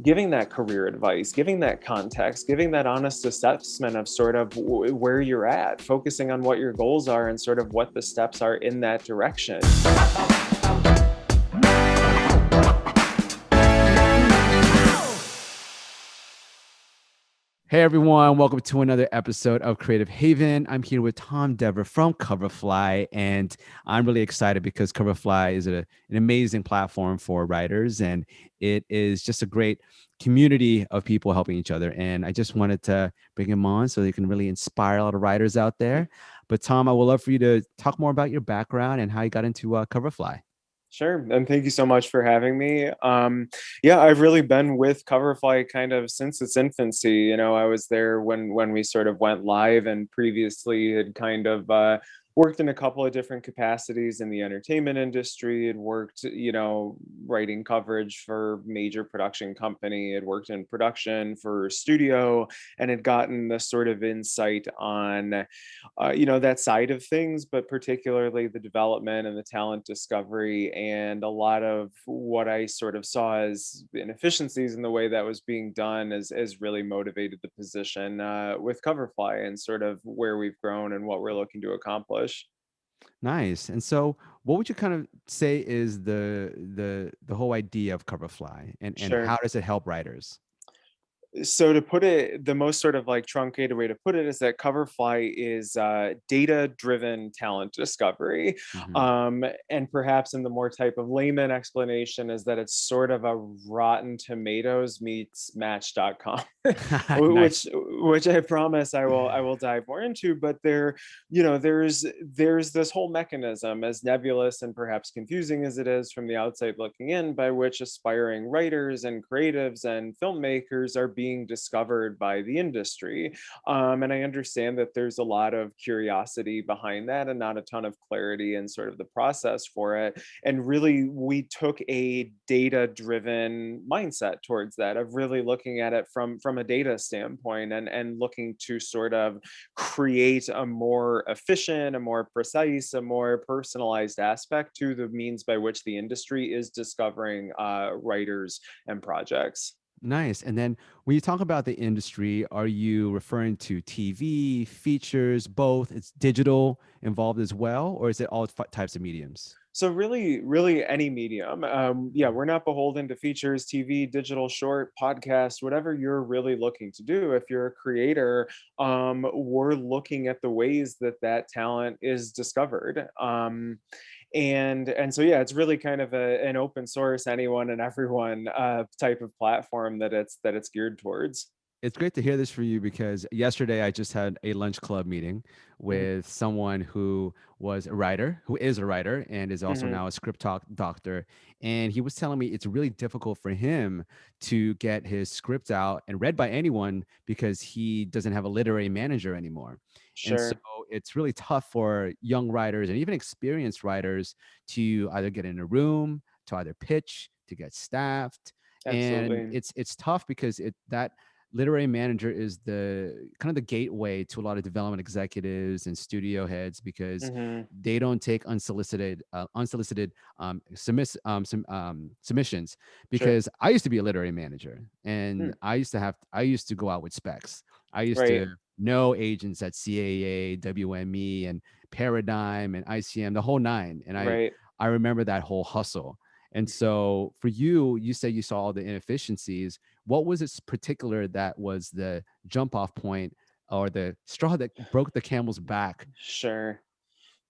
giving that career advice, giving that context, giving that honest assessment of sort of where you're at, focusing on what your goals are and sort of what the steps are in that direction. Hey everyone, welcome to another episode of Creative Haven. I'm here with Tom Dever from Coverfly, and I'm really excited because Coverfly is an amazing platform for writers, and it is just a great community of people helping each other. And I just wanted to bring him on so they can really inspire a lot of writers out there. But Tom, I would love for you to talk more about your background and how you got into Coverfly. Sure. And thank you so much for having me. Yeah, I've really been with Coverfly kind of since its infancy. I was there when we sort of went live, and previously had kind of worked in a couple of different capacities in the entertainment industry. Had worked, writing coverage for major production company. Had worked in production for studio, and had gotten the sort of insight on that side of things, but particularly the development and the talent discovery. And a lot of what I sort of saw as inefficiencies in the way that was being done as really motivated the position with Coverfly and sort of where we've grown and what we're looking to accomplish. Nice. And so, what would you kind of say is the whole idea of Coverfly, and Sure. how does it help writers? So to put it, the most sort of like truncated way to put it is that Coverfly is data-driven talent discovery, Mhm. and perhaps in the more type of layman explanation is that it's sort of a Rotten Tomatoes meets Match.com, Nice. which I promise I will dive more into. But there's this whole mechanism, as nebulous and perhaps confusing as it is from the outside looking in, by which aspiring writers and creatives and filmmakers are being discovered by the industry. And I understand that there's a lot of curiosity behind that and not a ton of clarity in sort of the process for it. And really, we took a data driven mindset towards that, of really looking at it from a data standpoint, and looking to sort of create a more efficient, a more precise, a more personalized aspect to the means by which the industry is discovering writers and projects. Nice. And then when you talk about the industry, are you referring to TV, features, both? It's digital involved as well, or is it all types of mediums? So really any medium. Yeah, we're not beholden to features, TV, digital, short, podcast, whatever you're really looking to do. If you're a creator, we're looking at the ways that that talent is discovered. And so yeah, it's really kind of an open source, anyone and everyone type of platform that it's geared towards. It's great to hear this from you because yesterday I just had a lunch club meeting Mhm, with someone who was a writer, who is a writer and is also mhm, now a script talk doctor. And he was telling me it's really difficult for him to get his script out and read by anyone because he doesn't have a literary manager anymore. And so sure, it's really tough for young writers and even experienced writers to either get in a room, to either pitch, to get staffed. And absolutely. it's tough because it that literary manager is the kind of the gateway to a lot of development executives and studio heads because Hmm. they don't take unsolicited submissions. Sure. Because I used to be a literary manager, and Mm, I used to go out with specs. I used right. to know agents at CAA, WME, and Paradigm and ICM, the whole nine, and Right. I remember that whole hustle. And so for you, you say you saw all the inefficiencies. What was it particular that was the jump off point or the straw that broke the camel's back? Sure.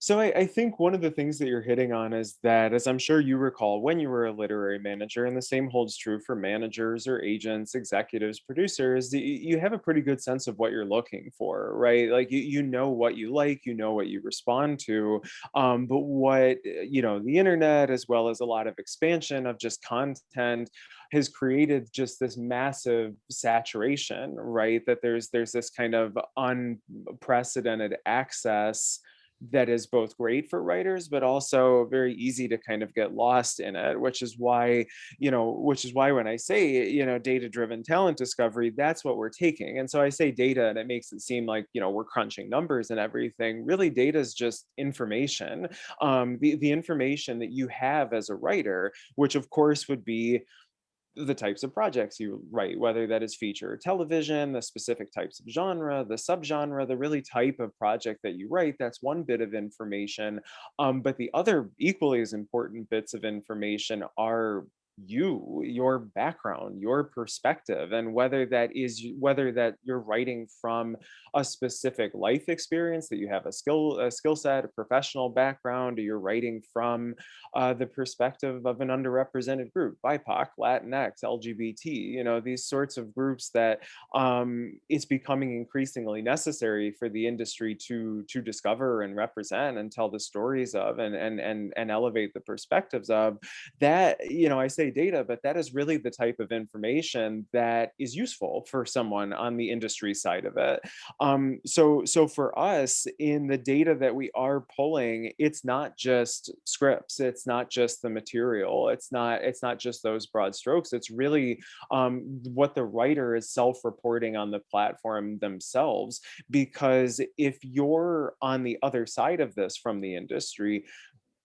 So I think one of the things that you're hitting on is that, as I'm sure you recall, when you were a literary manager, and the same holds true for managers or agents, executives, producers, you have a pretty good sense of what you're looking for, right? Like you know what you like, you know what you respond to. But what, the internet, as well as a lot of expansion of just content, has created just this massive saturation, right? That there's this kind of unprecedented access that is both great for writers but also very easy to kind of get lost in it, which is why when I say, data driven talent discovery, that's what we're taking. And so I say data and it makes it seem like, we're crunching numbers and everything. Really, data is just information. The information that you have as a writer, which of course would be the types of projects you write, whether that is feature or television, the specific types of genre, the subgenre, the really type of project that you write. That's one bit of information. But the other equally as important bits of information are you, your background, your perspective, and whether that you're writing from a specific life experience, that you have a skill set, a professional background, or you're writing from the perspective of an underrepresented group, BIPOC, Latinx, LGBT, these sorts of groups that it's becoming increasingly necessary for the industry to discover and represent and tell the stories of, and elevate the perspectives of. That, I say data, but that is really the type of information that is useful for someone on the industry side of it. So for us, in the data that we are pulling, it's not just scripts, it's not just the material, it's not just those broad strokes. It's really what the writer is self-reporting on the platform themselves. Because if you're on the other side of this from the industry,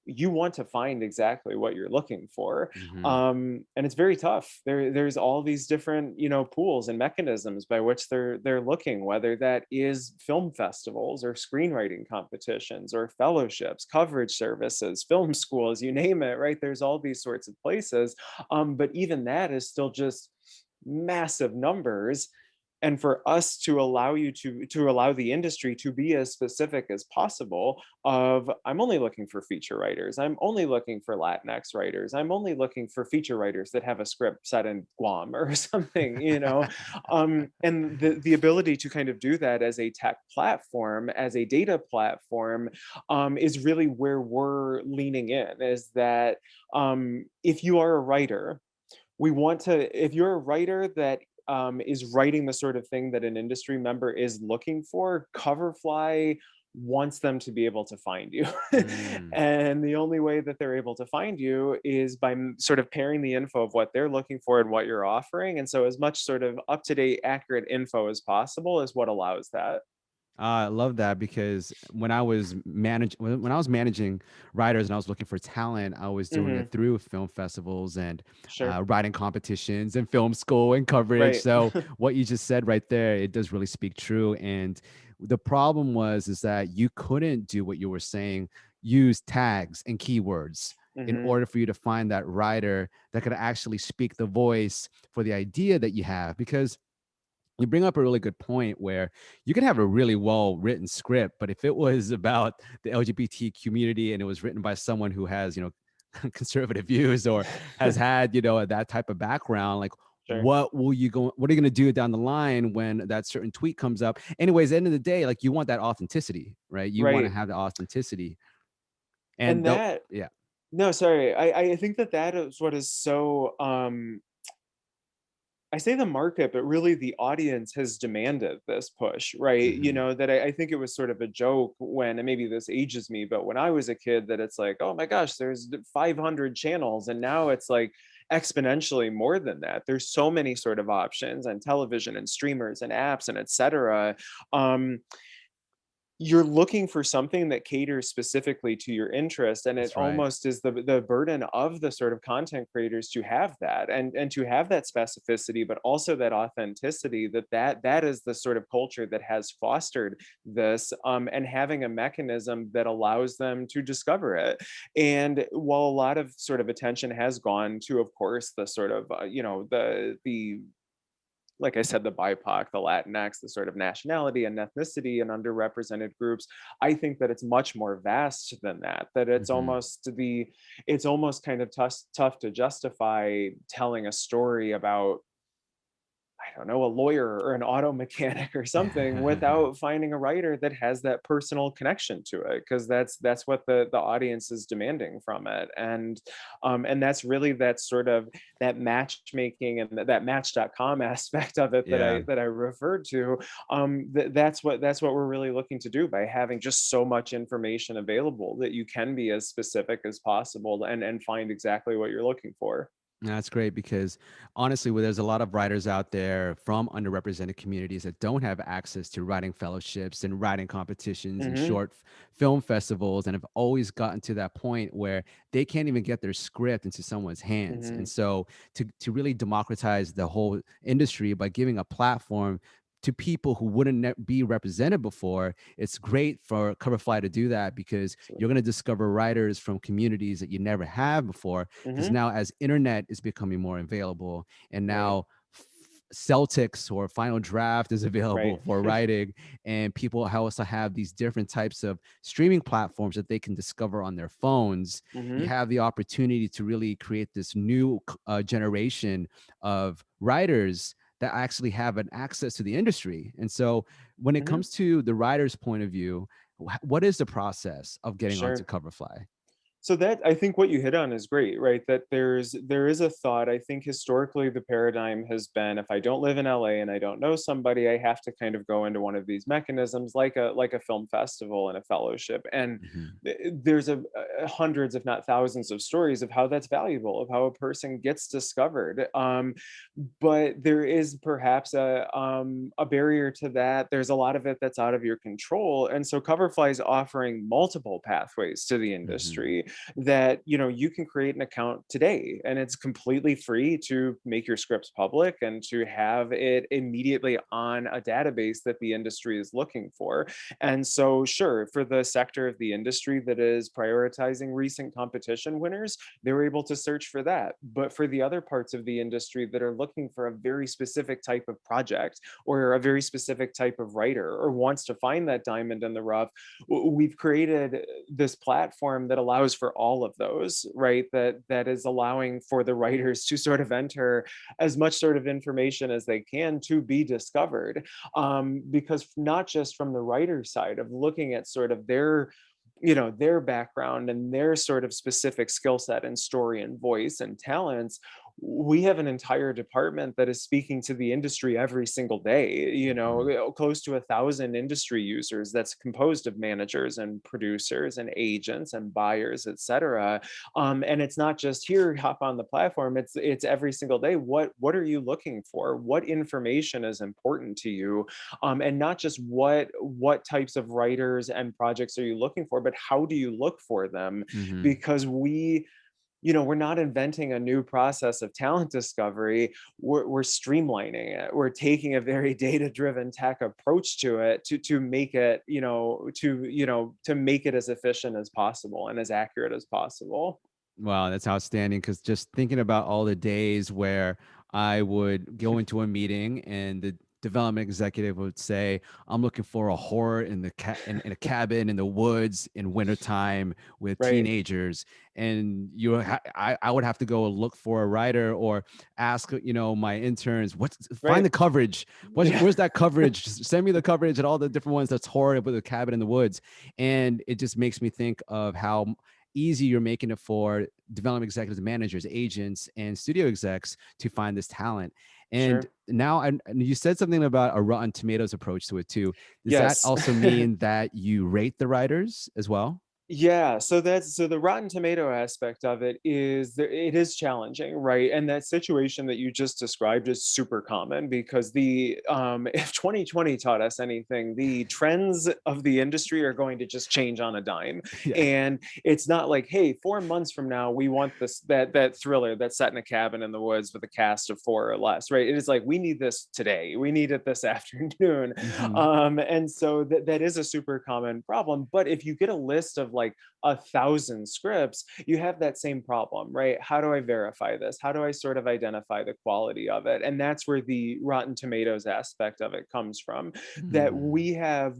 you want to find exactly what you're looking for. Hmm. And it's very tough. There's all these different, pools and mechanisms by which they're looking, whether that is film festivals or screenwriting competitions or fellowships, coverage services, film schools, you name it, right? There's all these sorts of places. But even that is still just massive numbers. And for us to allow you to allow the industry to be as specific as possible of, I'm only looking for feature writers, I'm only looking for Latinx writers, I'm only looking for feature writers that have a script set in Guam or something, and the ability to kind of do that as a tech platform, as a data platform, is really where we're leaning in. Is that if you are a writer, if you're a writer that is writing the sort of thing that an industry member is looking for, Coverfly wants them to be able to find you. Mm. And the only way that they're able to find you is by sort of pairing the info of what they're looking for and what you're offering. And so as much sort of up-to-date, accurate info as possible is what allows that. I love that because when I was managing writers and I was looking for talent, I was doing Hmm. it through film festivals and Sure. writing competitions and film school and coverage. Right. So what you just said right there, it does really speak true. And the problem is that you couldn't do what you were saying, use tags and keywords in Hmm. order for you to find that writer that could actually speak the voice for the idea that you have. Because you bring up a really good point where you can have a really well written script, but if it was about the LGBT community and it was written by someone who has, conservative views or has had, that type of background, like Sure. what are you going to do down the line when that certain tweet comes up? Anyways, at the end of the day, like you want that authenticity, right? You want to Right. have the authenticity. And And though, that, yeah. no, sorry. I think that is what is so I say the market, but really the audience has demanded this push, right? Hmm. That I think it was sort of a joke when, and maybe this ages me, but when I was a kid, that it's like, oh my gosh, there's 500 channels. And now it's like exponentially more than that. There's so many sort of options on television and streamers and apps and et cetera. Um, you're looking for something that caters specifically to your interest, and it That's right. almost is the burden of the sort of content creators to have that, and to have that specificity, but also that authenticity, that is the sort of culture that has fostered this, and having a mechanism that allows them to discover it. And while a lot of sort of attention has gone to, of course, the sort of the like I said, the BIPOC, the Latinx, the sort of nationality and ethnicity and underrepresented groups, I think that it's much more vast than that. That Hmm. it's almost kind of tough to justify telling a story about, I don't know, a lawyer or an auto mechanic or something without finding a writer that has that personal connection to it, because that's what the audience is demanding from it. And that's really that sort of that matchmaking and that match.com aspect of it that Yeah. I referred to. That's what we're really looking to do by having just so much information available, that you can be as specific as possible and find exactly what you're looking for. That's great because honestly, there's a lot of writers out there from underrepresented communities that don't have access to writing fellowships and writing competitions and Hmm. short film festivals, and have always gotten to that point where they can't even get their script into someone's hands. And Hmm. so, to really democratize the whole industry by giving a platform to people who wouldn't be represented before, it's great for Coverfly to do that because you're going to discover writers from communities that you never have before, because Hmm. now as internet is becoming more available, and Right. now Celtics or Final Draft is available Right. for writing, and people also have these different types of streaming platforms that they can discover on their phones. You Hmm. have the opportunity to really create this new generation of writers that actually have an access to the industry. And so when it Hmm. comes to the writer's point of view, what is the process of getting onto Sure. Coverfly? So that, I think what you hit on is great, right? That there is a thought. I think historically the paradigm has been, if I don't live in LA and I don't know somebody, I have to kind of go into one of these mechanisms like a film festival and a fellowship. And Mhm. there's hundreds, if not thousands, of stories of how that's valuable, of how a person gets discovered. But there is perhaps a barrier to that. There's a lot of it that's out of your control, and so Coverfly is offering multiple pathways to the Mhm. industry that, you know, you can create an account today, and it's completely free to make your scripts public and to have it immediately on a database that the industry is looking for. And so, sure, for the sector of the industry that is prioritizing recent competition winners, they were able to search for that. But for the other parts of the industry that are looking for a very specific type of project or a very specific type of writer or wants to find that diamond in the rough, we've created this platform that allows for all of those, right? That is allowing for the writers to sort of enter as much sort of information as they can to be discovered. Because not just from the writer's side of looking at sort of their, you know, their background and their sort of specific skill set and story and voice and talents, we have an entire department that is speaking to the industry every single day, you Mhm. know, close to 1,000 industry users that's composed of managers and producers and agents and buyers, etc. And it's not just here, hop on the platform, it's every single day. What are you looking for? What information is important to you? And not just what types of writers and projects are you looking for, but how do you look for them? Mhm. Because we, you know, we're not inventing a new process of talent discovery. We're streamlining it. We're taking a very data driven tech approach to it to make it, to make it as efficient as possible and as accurate as possible. Wow, that's outstanding. Because just thinking about all the days where I would go into a meeting and the development executive would say, "I'm looking for a horror in in a cabin in the woods in wintertime with Right. teenagers," and I would have to go look for a writer or ask, my interns, "What's find Right. the coverage? Yeah. Where's that coverage? Send me the coverage and all the different ones that's horror with a cabin in the woods," and it just makes me think of how easy you're making it for development executives, managers, agents, and studio execs to find this talent. And Sure. now, and you said something about a Rotten Tomatoes approach to it too. Does that Yes. also mean that you rate the writers as well? Yeah, so that's, so the Rotten Tomato aspect of it is that it is challenging, right? And that situation that you just described is super common because the if 2020 taught us anything, the trends of the industry are going to just change on a dime. Yeah. And it's not like, hey, 4 months from now we want this, that thriller that's set in a cabin in the woods with a cast of four or less, right? It is like we need this today. We need it this afternoon. Hmm. And so that is a super common problem. But if you get a list of like 1,000 scripts, you have that same problem, right? How do I verify this? How do I sort of identify the quality of it? And that's where the Rotten Tomatoes aspect of it comes from, that Hmm. we have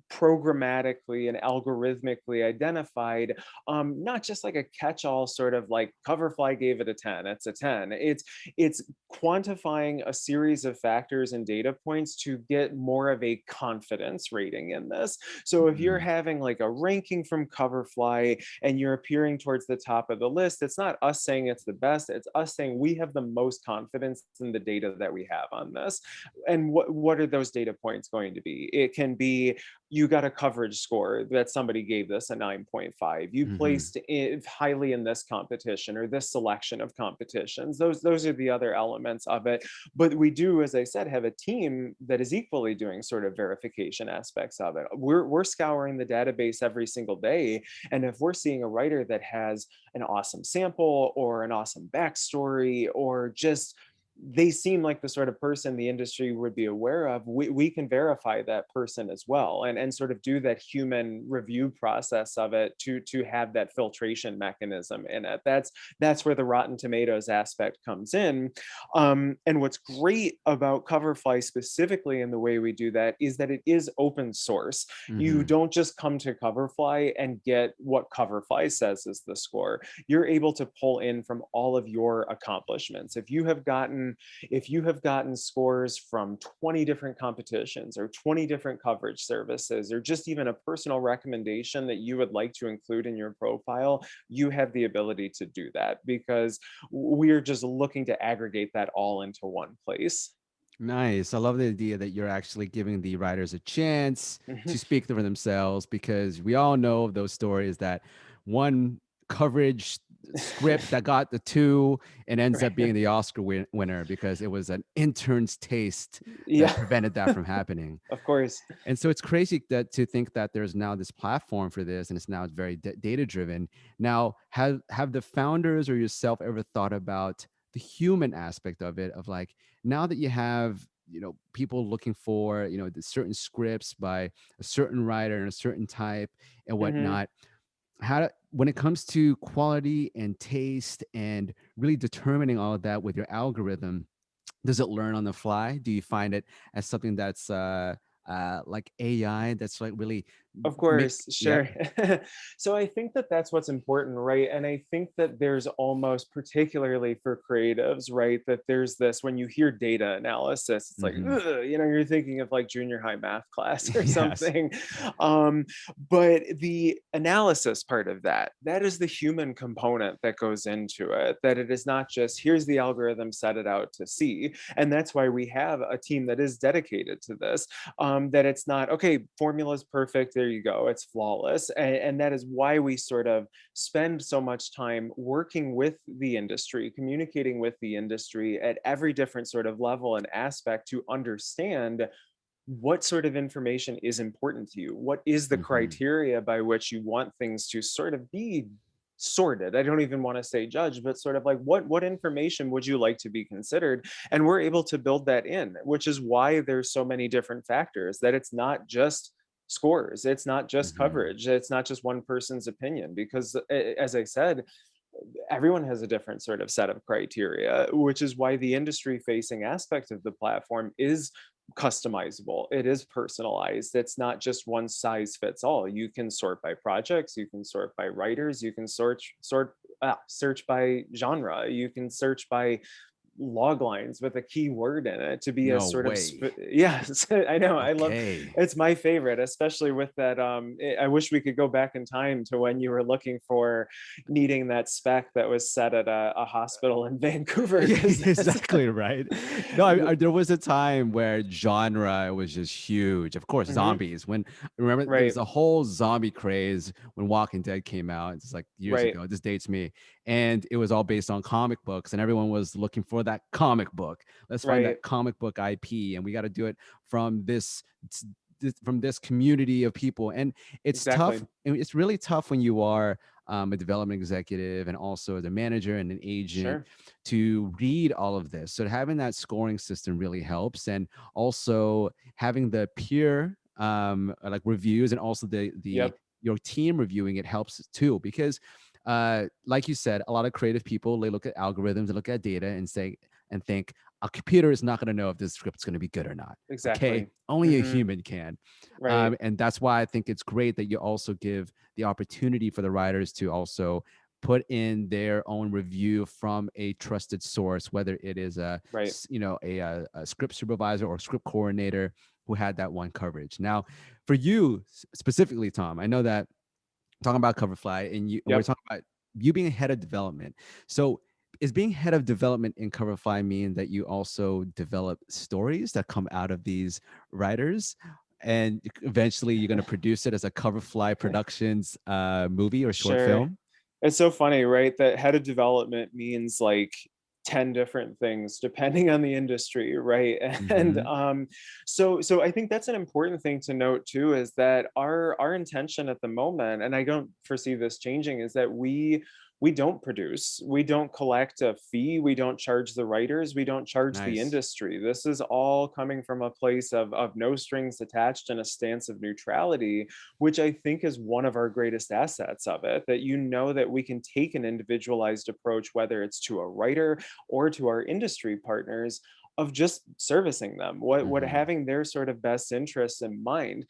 programmatically and algorithmically identified, not just like a catch-all sort of like Coverfly gave it a 10, it's a 10. It's quantifying a series of factors and data points to get more of a confidence rating in this. So if you're Hmm. having like a ranking from Coverfly and you're appearing towards the top of the list, it's not us saying it's the best, it's us saying we have the most confidence in the data that we have on this. And what are those data points going to be? It can be, you got a coverage score that somebody gave this a 9.5. You Hmm. placed it highly in this competition or this selection of competitions. Those are the other elements of it. But we do, as I said, have a team that is equally doing sort of verification aspects of it. We're scouring the database every single day, and if we're seeing a writer that has an awesome sample or an awesome backstory, or just they seem like the sort of person the industry would be aware of, we can verify that person as well, and sort of do that human review process of it to have that filtration mechanism in it. That's where the Rotten Tomatoes aspect comes in. And what's great about Coverfly specifically in the way we do that is that it is open source. You Hmm. don't just come to Coverfly and get what Coverfly says is the score. You're able to pull in from all of your accomplishments. If you have gotten scores from 20 different competitions or 20 different coverage services, or just even a personal recommendation that you would like to include in your profile, you have the ability to do that, because we're just looking to aggregate that all into one place. Nice. I love the idea that you're actually giving the writers a chance to speak for themselves, because we all know of those stories that one coverage script that got the two and ends up being Right. the Oscar winner because it was an intern's taste that Yeah, prevented that from happening. of course. And so it's crazy that to think that there's now this platform for this, and it's now very data driven. Now, have the founders or yourself ever thought about the human aspect of it? Of like, now that you have, people looking for, the certain scripts by a certain writer and a certain type and Mhm. whatnot. When it comes to quality and taste and really determining all of that with your algorithm, does it learn on the fly? Do you find it as something that's like AI that's like really Of make course, yep. sure. So I think that that's what's important, right? And I think that there's almost, particularly for creatives, right, that there's this, when you hear data analysis, it's like, Hmm. ugh, you're thinking of like junior high math class or Yes. something. Um, but the analysis part of that, that is the human component that goes into it, that it is not just here's the algorithm, set it out to see. And that's why we have a team that is dedicated to this, that it's not, okay, formula's perfect, there you go, it's flawless. And that is why we sort of spend so much time working with the industry, communicating with the industry at every different sort of level and aspect, to understand what sort of information is important to you, what is the Hmm. criteria by which you want things to sort of be sorted. I don't even want to say judge, but sort of like, what information would you like to be considered? And we're able to build that in, which is why there's so many different factors, that it's not just scores, it's not just Hmm. coverage, it's not just one person's opinion, because as I said, everyone has a different sort of set of criteria, which is why the industry facing aspect of the platform is customizable. It is personalized. It's not just one size fits all. You can sort by projects, you can sort by writers, you can search by genre, you can search by log lines with a key word in it to be as No sort of way. yes. I know, I love, Okay. it's my favorite, especially with that. I wish we could go back in time to when you were looking for, needing that spec that was set at a hospital in Vancouver, Yeah, because that's exactly right. No, there was a time where genre was just huge. Of course, Mhm. zombies. When remember there was Right, a whole zombie craze when Walking Dead came out. It's like years right, ago. This dates me, and it was all based on comic books, and everyone was looking for that comic book. Let's find right, that comic book IP, and we got to do it from from this community of people. And it's tough. exactly. And it's really tough when you are a development executive and also as a manager and an agent Sure. to read all of this. So having that scoring system really helps, and also having the peer like reviews, and also the Yep. your team reviewing it helps too, because like you said, a lot of creative people, they look at algorithms and look at data and say and think a computer is not going to know if this script's going to be good or not. Okay, Exactly. only a Hmm. human can. Right. And that's why I think it's great that you also give the opportunity for the writers to also put in their own review from a trusted source, whether it is Right. a script supervisor or script coordinator who had that one coverage. Now, for you specifically, Tom, I know that talking about Coverfly, and we're Yep. talking about you being head of development. So is being head of development in Coverfly mean that you also develop stories that come out of these writers? and eventually you're going to produce it as a Coverfly Productions movie or short Sure. film. It's so funny, right? That head of development means like 10 different things depending on the industry, right? And Hmm. so I think that's an important thing to note too, is that our intention at the moment, and I don't foresee this changing, is that we don't produce, we don't collect a fee, we don't charge the writers, we don't charge the Nice. industry. This is all coming from a place of no strings attached and a stance of neutrality, which I think is one of our greatest assets of it, that you know that we can take an individualized approach, whether it's to a writer or to our industry partners, of just servicing them, what Hmm. having their sort of best interests in mind.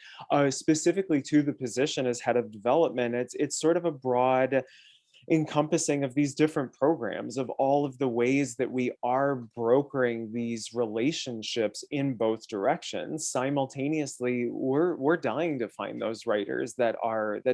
Specifically to the position as head of development, it's sort of a broad encompassing of these different programs, of all of the ways that we are brokering these relationships in both directions. Simultaneously, we're dying to find those writers that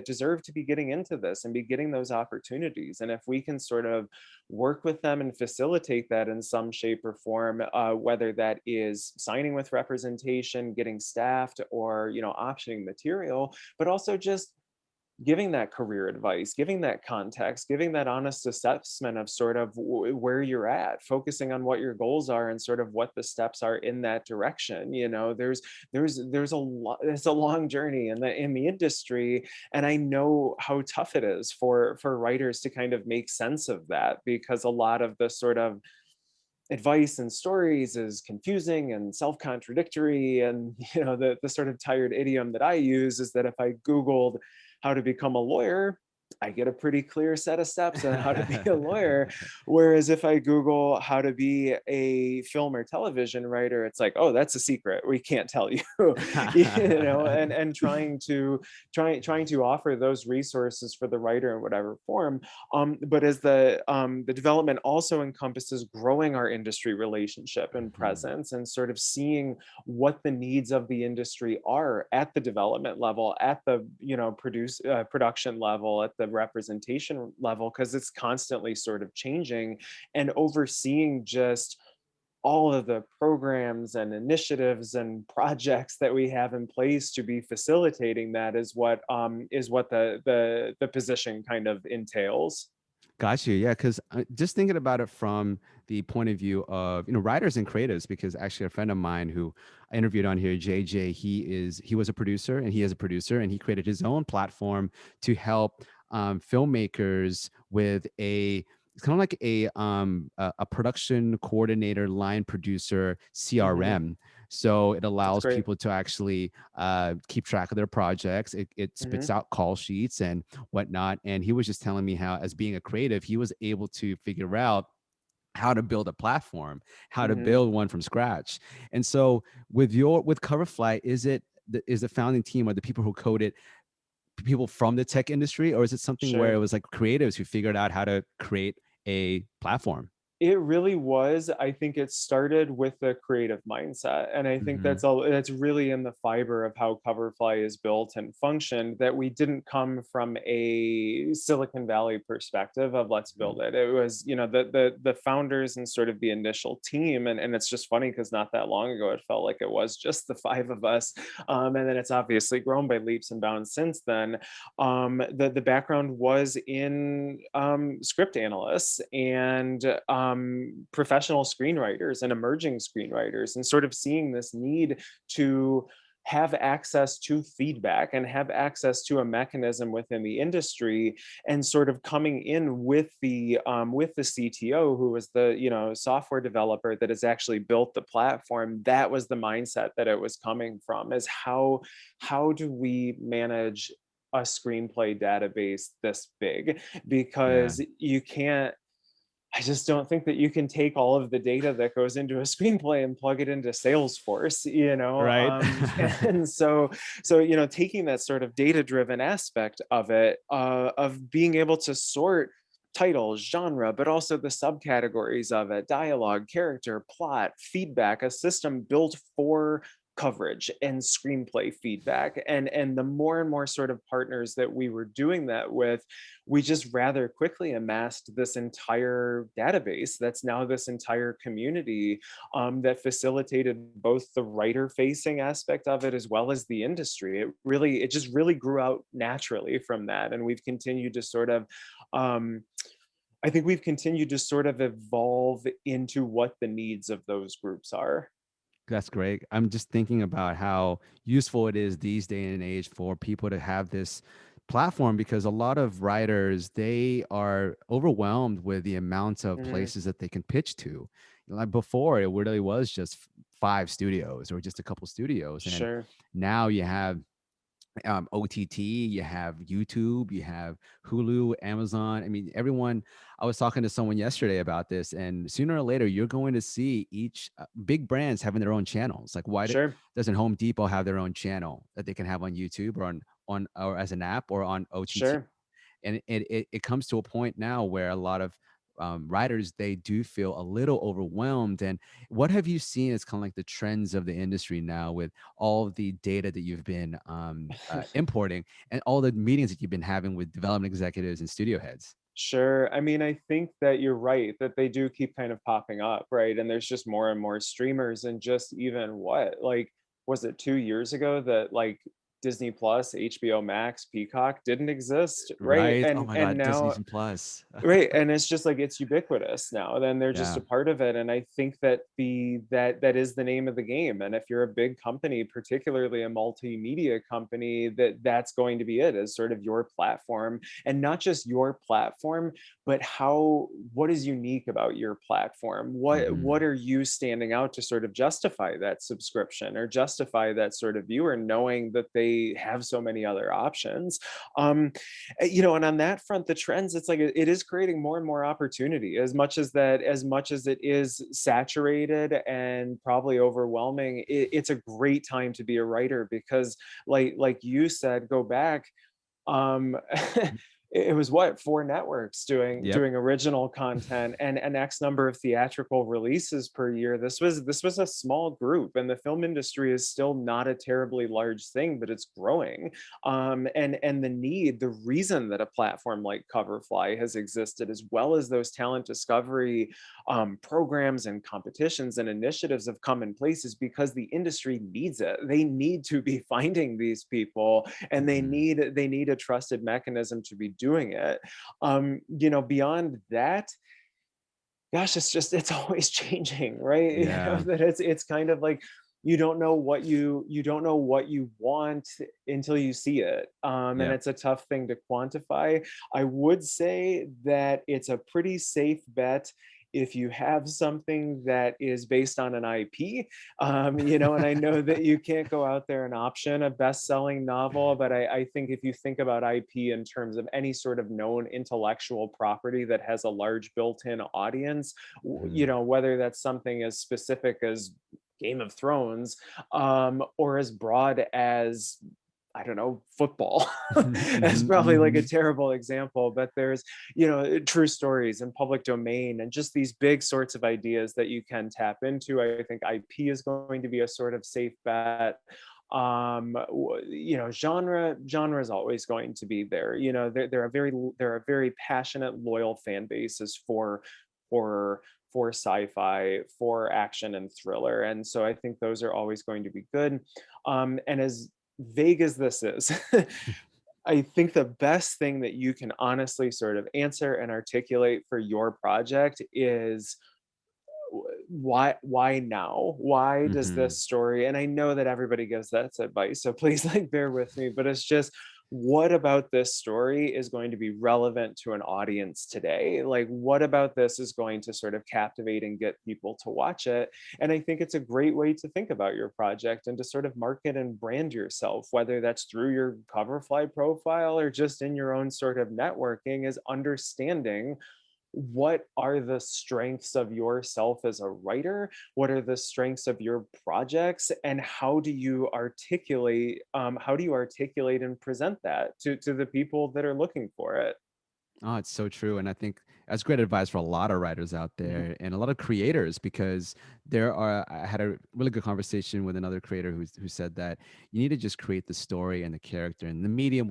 deserve to be getting into this and be getting those opportunities. And if we can sort of work with them and facilitate that in some shape or form, whether that is signing with representation, getting staffed, or optioning material, but also just giving that career advice, giving that context, giving that honest assessment of sort of where you're at, focusing on what your goals are and sort of what the steps are in that direction. There's a lot. It's a long journey in the industry, and I know how tough it is for writers to kind of make sense of that, because a lot of the sort of advice and stories is confusing and self-contradictory. And the sort of tired idiom that I use is that if I googled how to become a lawyer, I get a pretty clear set of steps on how to be a lawyer. Whereas if I Google how to be a film or television writer, it's like, oh, that's a secret, we can't tell you. And trying to offer those resources for the writer in whatever form. But as the development also encompasses growing our industry relationship and Mhm. presence, and sort of seeing what the needs of the industry are at the development level, at the production level, at the representation level, because it's constantly sort of changing, and overseeing just all of the programs and initiatives and projects that we have in place to be facilitating that is what the position kind of entails. Got you. Yeah, because just thinking about it from the point of view of writers and creatives, because actually a friend of mine who I interviewed on here, JJ, he was a producer and he is a producer and he created his own platform to help filmmakers with it's kind of like a production coordinator, line producer, Hmm. CRM. So it That's allows great. people to actually keep track of their projects. It spits Hmm. out call sheets and whatnot. And he was just telling me how, as being a creative, he was able to figure out how to build a platform, how to Hmm. build one from scratch. And so with Coverfly, is the founding team or the people who code it people from the tech industry, or is it something where it Sure. was like creatives who figured out how to create a platform? It really was. I think it started with a creative mindset. And I think Hmm. that's really in the fiber of how Coverfly is built and functioned, that we didn't come from a Silicon Valley perspective of let's build it. It was, the founders and sort of the initial team. And it's just funny because not that long ago, it felt like it was just the five of us. And then it's obviously grown by leaps and bounds since then. The background was in script analysts and professional screenwriters and emerging screenwriters, and sort of seeing this need to have access to feedback and have access to a mechanism within the industry, and sort of coming in with the CTO, who was the software developer that has actually built the platform. That was the mindset that it was coming from, is how do we manage a screenplay database this big, Yeah. because you can't I just don't think that you can take all of the data that goes into a screenplay and plug it into Salesforce. Right. And so taking that sort of data-driven aspect of it, of being able to sort titles, genre, but also the subcategories of it, dialogue, character, plot, feedback, a system built for coverage and screenplay feedback. And the more and more sort of partners that we were doing that with, we just rather quickly amassed this entire database that's now this entire community, that facilitated both the writer facing aspect of it as well as the industry. It just really grew out naturally from that, and we've continued to sort of um, I think we've continued to sort of evolve into what the needs of those groups are. That's great. I'm just thinking about how useful it is these day and age for people to have this platform, because a lot of writers, they are overwhelmed with the amounts of Mhm. places that they can pitch to. Like before, it really was just five studios or just a couple studios, and Sure, now you have OTT, you have YouTube, you have Hulu, Amazon. I mean, everyone. I was talking to someone yesterday about this, and sooner or later, you're going to see each big brands having their own channels. Like, sure, doesn't Home Depot have their own channel that they can have on YouTube or on or as an app or on OTT? sure. And it comes to a point now where a lot of writers, they do feel a little overwhelmed. And what have you seen as kind of like the trends of the industry now with all of the data that you've been importing and all the meetings that you've been having with development executives and studio heads? Sure. I mean, I think that you're right that they do keep kind of popping up, right? And there's just more and more streamers, and just even what, like, was it 2 years ago that like Disney Plus, HBO Max, Peacock didn't exist, right? Right, oh And my and god, Disney now Plus. right, and it's just like it's ubiquitous now, then they're just Yeah. a part of it, and I think that that is the name of the game, and if you're a big company, particularly a multimedia company, that's going to be it, as sort of your platform, and not just your platform, but what is unique about your platform? What Hmm. are you standing out to sort of justify that subscription or justify that sort of viewer, knowing that they have so many other options? And on that front, the trends, it's like it is creating more and more opportunity, as much as it is saturated and probably overwhelming. It's a great time to be a writer, because like you said, go back, um it was what, four networks Yep. doing original content and an x number of theatrical releases per year. This was a small group, and the film industry is still not a terribly large thing, but it's growing. And the reason that a platform like Coverfly has existed, as well as those talent discovery programs and competitions and initiatives have come in place, is because the industry needs it. They need to be finding these people, and Mhm. they need a trusted mechanism to be doing it. Beyond that, gosh, it's always changing, right? Yeah. That it's kind of like you don't know what you want until you see it. And Yep. it's a tough thing to quantify. I would say that it's a pretty safe bet if you have something that is based on an IP. And I know that you can't go out there and option a best-selling novel, but I think if you think about IP in terms of any sort of known intellectual property that has a large built-in audience, Mhm. whether that's something as specific as Game of Thrones, or as broad as, I don't know, football. That's Mhm, probably like a mhm. terrible example, but there's, true stories and public domain and just these big sorts of ideas that you can tap into. I think IP is going to be a sort of safe bet. Genre is always going to be there. There are very passionate, loyal fan bases for for sci-fi, for action and thriller, and so I think those are always going to be good. And as vague as this is, I think the best thing that you can honestly sort of answer and articulate for your project is, why now? Why does Mhm. this story, and I know that everybody gives that advice, so please, like, bear with me, but it's just, what about this story is going to be relevant to an audience today? Like, what about this is going to sort of captivate and get people to watch it? And I think it's a great way to think about your project and to sort of market and brand yourself, whether that's through your Coverfly profile or just in your own sort of networking, is understanding what are the strengths of yourself as a writer, what are the strengths of your projects, and how do you articulate and present that to the people that are looking for it? Oh, it's so true. And I think that's great advice for a lot of writers out Mhm. there and a lot of creators, because I had a really good conversation with another creator who said that you need to just create the story and the character, and the medium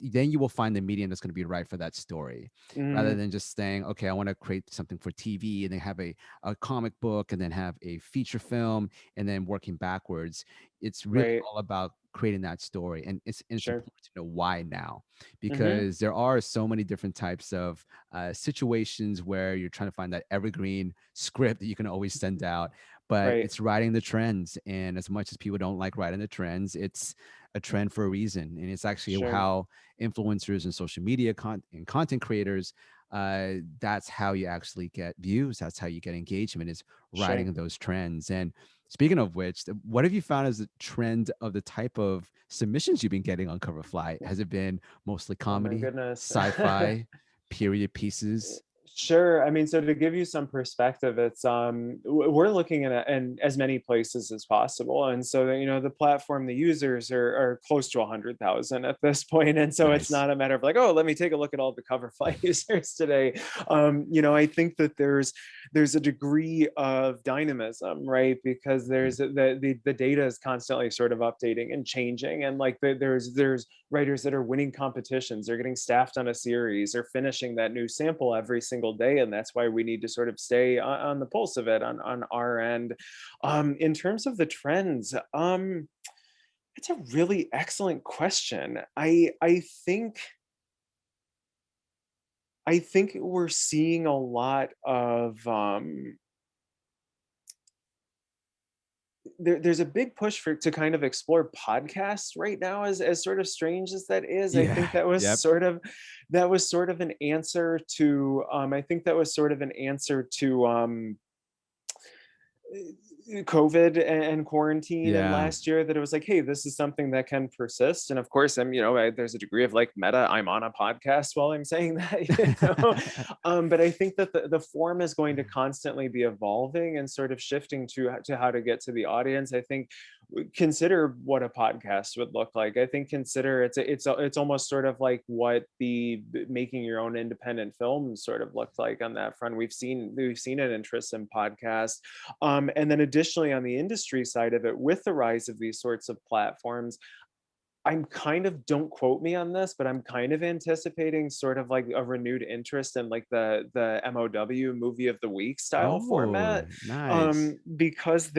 then you will find the medium that's going to be right for that story, rather Mhm. than just saying, okay, I want to create something for TV and then have a comic book and then have a feature film and then working backwards. It's really Right. all about creating that story, and it's Sure. important to know why now, Mhm. because there are so many different types of situations where you're trying to find that evergreen script that you can always send out, but Right. it's riding the trends. And as much as people don't like riding the trends, it's a trend for a reason, and it's actually Sure. how influencers and social media and content creators, that's how you actually get views, that's how you get engagement, is Sure. riding those trends. And speaking of which, what have you found as a trend of the type of submissions you've been getting on Coverfly? Has it been mostly Oh my comedy, goodness. sci-fi, period pieces? Sure. I mean, so to give you some perspective, it's we're looking at it in as many places as possible, and so the platform, the users are close to 100,000 at this point, and so it's Nice. not a matter of like, oh, let me take a look at all the Coverfly users today. I think that there's a degree of dynamism, right? Because Mhm. the data is constantly sort of updating and changing, and like there's writers that are winning competitions, they're getting staffed on a series, or finishing that new sample every single day, and that's why we need to sort of stay on the pulse of it on our end. In terms of the trends, it's a really excellent question. I think we're seeing a lot of there's a big push for to kind of explore podcasts right now, as sort of strange as that is. I think Yeah. that was Yep. sort of an answer to I think that was sort of an answer to COVID and quarantine and Yeah. last year, that it was like, hey, this is something that can persist. And of course, there's a degree of like meta. I'm on a podcast while I'm saying that, but I think that the form is going to constantly be evolving and sort of shifting to how to get to the audience. I think consider what a podcast would look like. I think consider it's almost sort of like what the making your own independent film sort of looked like on that front. We've seen an interest in podcasts, and then additionally, on the industry side of it, with the rise of these sorts of platforms, I'm kind of, don't quote me on this, but I'm kind of anticipating sort of like a renewed interest in like the MOW movie of the week style Oh, format, nice. because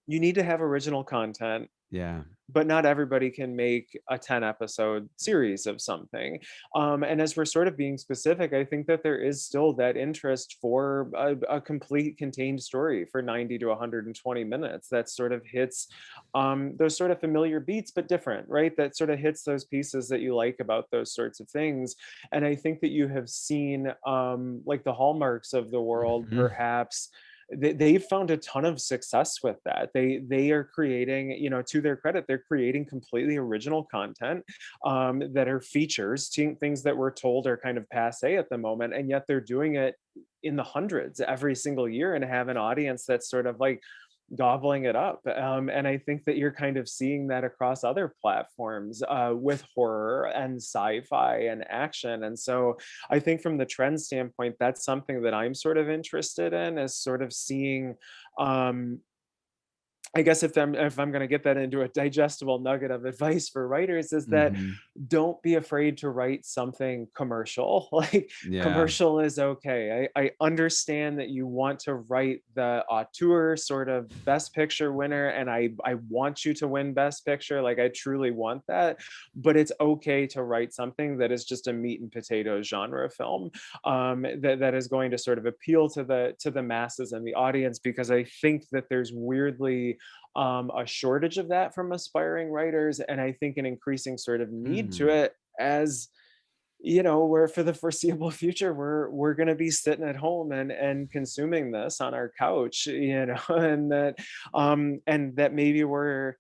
you need to have original content, Yeah. but not everybody can make a 10 episode series of something. And as we're sort of being specific, I think that there is still that interest for a complete contained story for 90 to 120 minutes that sort of hits those sort of familiar beats, but different, right? That sort of hits those pieces that you like about those sorts of things. And I think that you have seen like the hallmarks of the world, Mhm. perhaps they've found a ton of success with that. They are creating, to their credit, they're creating completely original content, that are features, things that we're told are kind of passe at the moment, and yet they're doing it in the hundreds every single year and have an audience that's sort of like gobbling it up. And I think that you're kind of seeing that across other platforms, with horror and sci-fi and action. And so I think from the trend standpoint, that's something that I'm sort of interested in, is sort of seeing um, I guess if I'm gonna get that into a digestible nugget of advice for writers, is that Mhm. don't be afraid to write something commercial. Like, Yeah. commercial is okay. I understand that you want to write the auteur sort of best picture winner, and I want you to win best picture. Like, I truly want that. But it's okay to write something that is just a meat and potatoes genre film, that is going to sort of appeal to the masses and the audience, because I think that there's weirdly a shortage of that from aspiring writers, and I think an increasing sort of need to Mm. it, as where for the foreseeable future we're going to be sitting at home and consuming this on our couch, and that maybe we're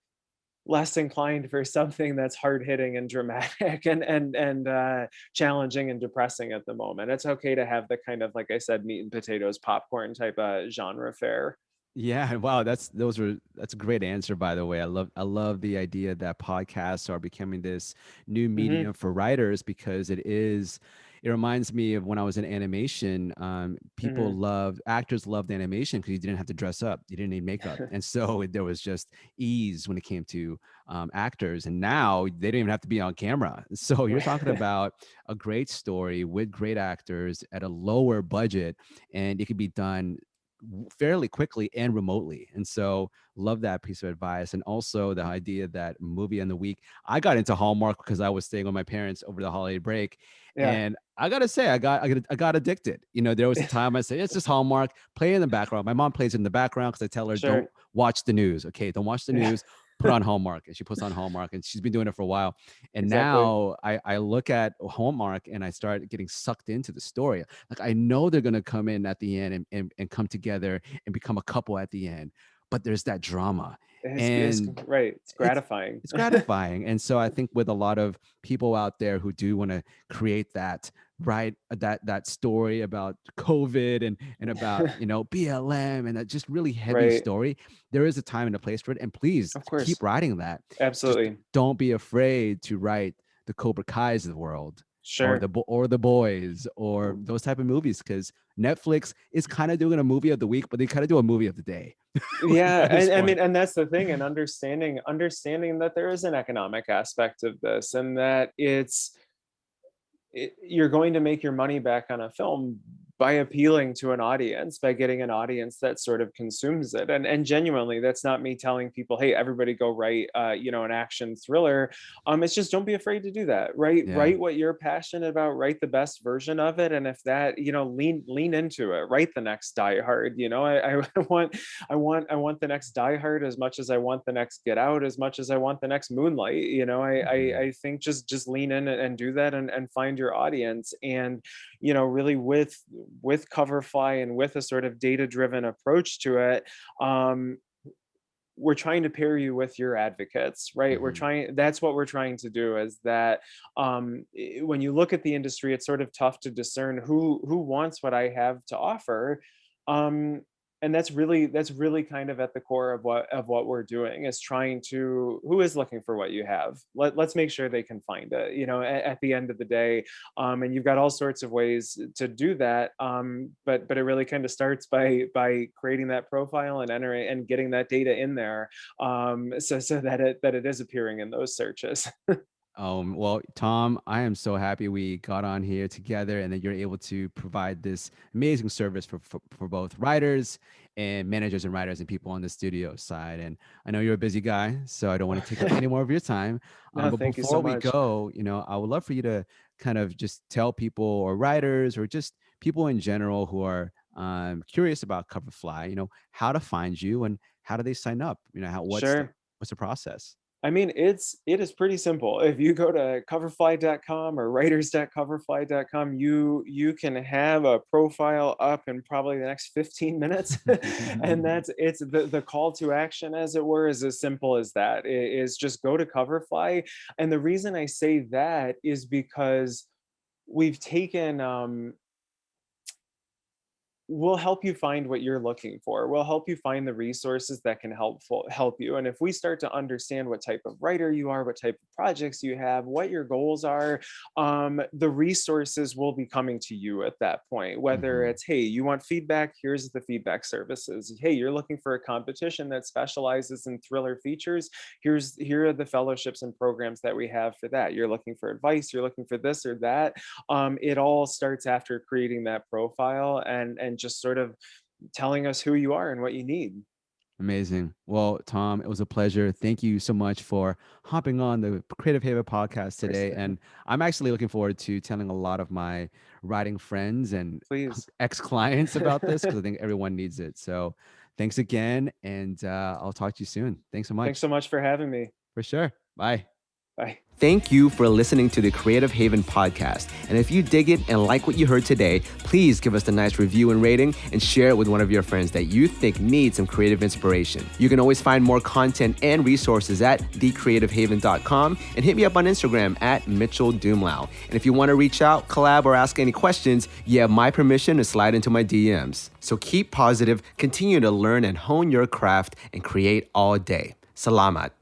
less inclined for something that's hard hitting and dramatic and challenging and depressing at the moment. It's okay to have the kind of, like I said, meat and potatoes popcorn type of genre fare. Yeah, wow, that's a great answer, by the way. I love the idea that podcasts are becoming this new Hmm. medium for writers because it reminds me of when I was in animation. Hmm. Actors loved animation because you didn't have to dress up, you didn't need makeup, and so there was just ease when it came to actors. And now they don't even have to be on camera. So you're talking Right. about a great story with great actors at a lower budget, and it could be done fairly quickly and remotely. And so love that piece of advice. And also the idea that movie in the week. I got into Hallmark because I was staying with my parents over the holiday break. Yeah. And I gotta say, I got addicted. There was a time I said, it's just Hallmark, play in the background. My mom plays it in the background because I tell her, don't Sure. watch the news. Okay, don't watch the Yeah. news. Put on Hallmark. And she puts on Hallmark, and she's been doing it for a while. And Exactly. now I look at Hallmark and I start getting sucked into the story. Like I know they're gonna come in at the end and come together and become a couple at the end. But there's that drama. It's And right. It's it's gratifying. it's gratifying. And so I think with a lot of people out there who do want to create that, right, that story about COVID and about BLM and that just really heavy Right. story, there is a time and a place for it. And please Of keep course. writing that. Just Absolutely. don't be afraid to write the Cobra Kai's of the world, or Sure. the boys, or those type of movies, because Netflix is kind of doing a movie of the week, but they kind of do a movie of the day Yeah, at this and I mean, point. and that's the thing, and understanding that there is an economic aspect of this, and that you're going to make your money back on a film by appealing to an audience, by getting an audience that sort of consumes it. And genuinely, that's not me telling people, hey, everybody go write an action thriller. It's just, don't be afraid to do that. Yeah. Write what you're passionate about, write the best version of it. And if that, lean into it, write the next Die Hard. I want the next Die Hard as much as I want the next Get Out, as much as I want the next Moonlight. I think just lean in and do that, and find your audience. And really, with Coverfly and with a sort of data driven approach to it, we're trying to pair you with your advocates, right? Hmm. That's what we're trying to do, is that when you look at the industry, it's sort of tough to discern who wants what I have to offer. um, and that's really kind of at the core of what we're doing, is trying to, who is looking for what you have. Let's make sure they can find it, at the end of the day. And you've got all sorts of ways to do that. But it really kind of starts by creating that profile and entering and getting that data in there, so that it is appearing in those searches. Well, Tom, I am so happy we got on here together and that you're able to provide this amazing service for both writers and managers and writers and people on the studio side. And I know you're a busy guy, so I don't want to take up any more of your time. No, But thank you so before we much. go, I would love for you to kind of just tell people, or writers, or just people in general who are curious about Coverfly, how to find you and how do they sign up? Sure. What's the process? I mean, it is pretty simple. If you go to coverfly.com or writers.coverfly.com, you can have a profile up in probably the next 15 minutes. And it's the call to action, as it were, is as simple as that. It is just go to Coverfly. And the reason I say that is because we've taken we'll help you find what you're looking for. We'll help you find the resources that can help you. And if we start to understand what type of writer you are, what type of projects you have, what your goals are, the resources will be coming to you at that point. Whether Hmm. it's, hey, you want feedback, here's the feedback services. Hey, you're looking for a competition that specializes in thriller features. Here are the fellowships and programs that we have for that. You're looking for advice, you're looking for this or that. It all starts after creating that profile, and just sort of telling us who you are and what you need. Amazing. Well, Tom, it was a pleasure. Thank you so much for hopping on the Creative Haven podcast Of course. today. And I'm actually looking forward to telling a lot of my writing friends and Please. ex clients about this because I think everyone needs it. So thanks again. And I'll talk to you soon. Thanks so Thanks much. so much for having me. For sure. Bye. Bye. Thank you for listening to the Creative Haven podcast. And if you dig it and like what you heard today, please give us a nice review and rating and share it with one of your friends that you think needs some creative inspiration. You can always find more content and resources at thecreativehaven.com and hit me up on Instagram at Mitchell Doomlau. And if you want to reach out, collab, or ask any questions, you have my permission to slide into my DMs. So keep positive, continue to learn and hone your craft, and create all day. Salamat.